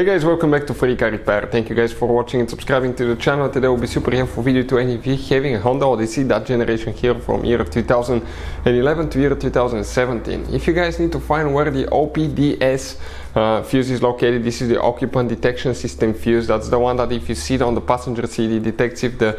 Hey guys, welcome back to Free Car Repair. Thank you guys for watching and subscribing to the channel. Today will be super helpful video to any of you having a Honda Odyssey, that generation here from year 2011 to year 2017. If you guys need to find where the OPDS fuse is located, this is the Occupant Detection System fuse. That's the one that if you sit on the passenger seat, it detects if the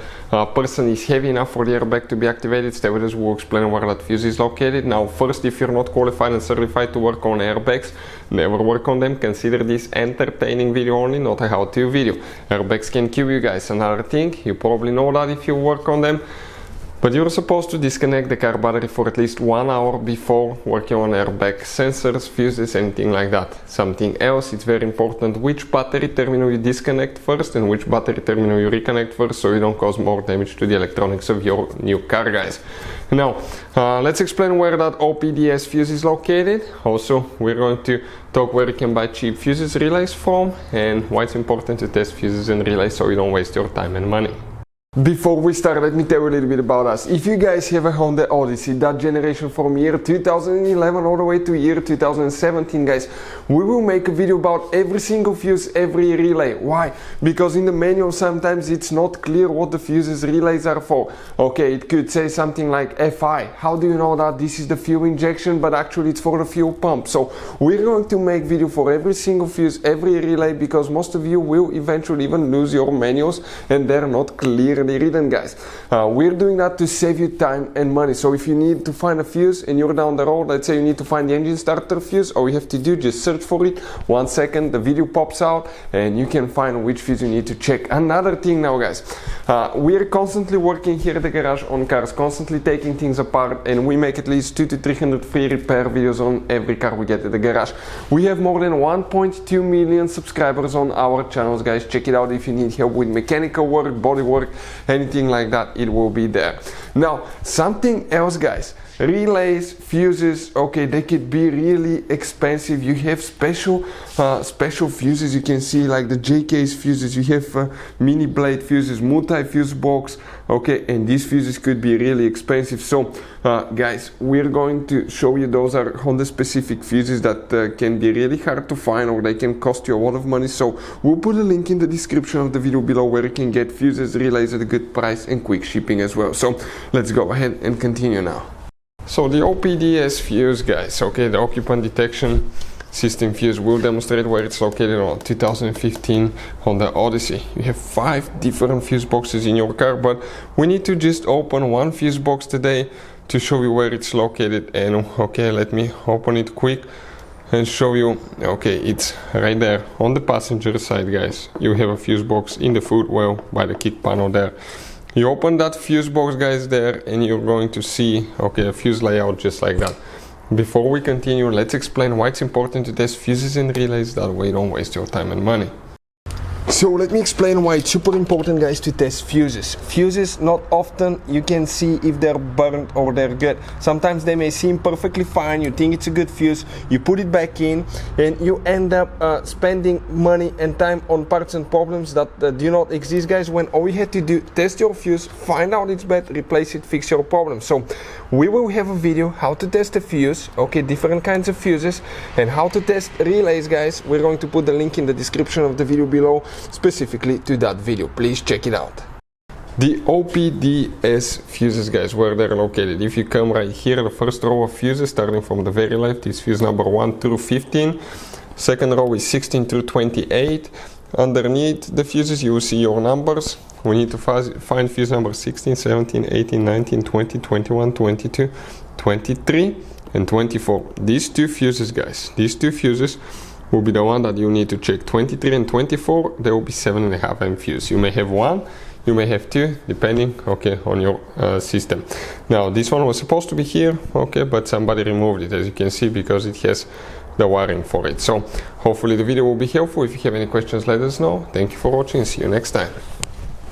person is heavy enough for the airbag to be activated. Stay with us, we'll explain where that fuse is located. Now first, if you're not qualified and certified to work on airbags, never work on them. Consider this entertaining video only, not a how-to video. Airbags can kill you guys. Another thing, you probably know that if you work on them, but you're supposed to disconnect the car battery for at least 1 hour before working on airbag sensors, fuses, anything like that. Something else, it's very important which battery terminal you disconnect first and which battery terminal you reconnect first, so you don't cause more damage to the electronics of your new car, guys. Now, let's explain where that OPDS fuse is located. Also, we're going to talk where you can buy cheap fuses relays from and why it's important to test fuses and relays so you don't waste your time and money. Before we start, let me tell you a little bit about us. If you guys have a Honda Odyssey, that generation from year 2011 all the way to year 2017, guys, we will make a video about every single fuse, every relay. Why? Because in the manual sometimes it's not clear what the fuses relays are for. Okay, it could say something like FI. How do you know that this is the fuel injection, but actually it's for the fuel pump? So we're going to make video for every single fuse, every relay, because most of you will eventually even lose your manuals and they're not clearly written, guys. We're doing that to save you time and money. So if you need to find a fuse and you're down the road, let's say you need to find the engine starter fuse, all you have to do, just search for it. 1 second, the video pops out and you can find which fuse you need to check. Another thing now, guys, we're constantly working here at the garage on cars, constantly taking things apart, and we make at least 200 to 300 free repair videos on every car we get at the garage. We have more than 1.2 million subscribers on our channels, guys. Check it out if you need help with mechanical work, body work, anything like that, it will be there. Now, something else, guys. Relays, fuses, okay, they could be really expensive. You have special fuses, you can see like the J-case fuses, you have mini blade fuses, multi-fuse box, okay, and these fuses could be really expensive. So guys, we're going to show you those are Honda specific fuses that can be really hard to find, or they can cost you a lot of money. So we'll put a link in the description of the video below where you can get fuses, relays at a good price and quick shipping as well. So let's go ahead and continue now. So the OPDS fuse, guys, okay, the Occupant Detection System fuse, will demonstrate where it's located on 2015 Honda Odyssey. You have 5 different fuse boxes in your car, but we need to just open one fuse box today to show you where it's located. And okay, let me open it quick and show you. Okay, it's right there on the passenger side, guys. You have a fuse box in the footwell by the kick panel there. You open that fuse box, guys, there, and you're going to see, okay, a fuse layout just like that. Before we continue, let's explain why it's important to test fuses and relays, that way you don't waste your time and money. So let me explain why it's super important, guys, to test fuses. Fuses, not often you can see if they're burnt or they're good. Sometimes they may seem perfectly fine, you think it's a good fuse, you put it back in, and you end up spending money and time on parts and problems that do not exist, guys, when all you had to do, test your fuse, find out it's bad, replace it, fix your problem. So we will have a video how to test a fuse, okay, different kinds of fuses, and how to test relays, guys. We're going to put the link in the description of the video below specifically to that video. Please check it out. The OPDS fuses, guys, where they're located. If you come right here, the first row of fuses starting from the very left is fuse number 1 through 15. Second row is 16 through 28. Underneath the fuses you will see your numbers. We need to find fuse number 16, 17, 18, 19, 20, 21, 22, 23 and 24. These two fuses, guys, these two fuses will be the one that you need to check. 23 and 24, there will be 7.5 amp fuse. You may have one, you may have two, depending, okay, on your system. Now this one was supposed to be here, okay, but somebody removed it, as you can see, because it has the wiring for it. So hopefully the video will be helpful. If you have any questions, let us know. Thank you for watching, see you next time.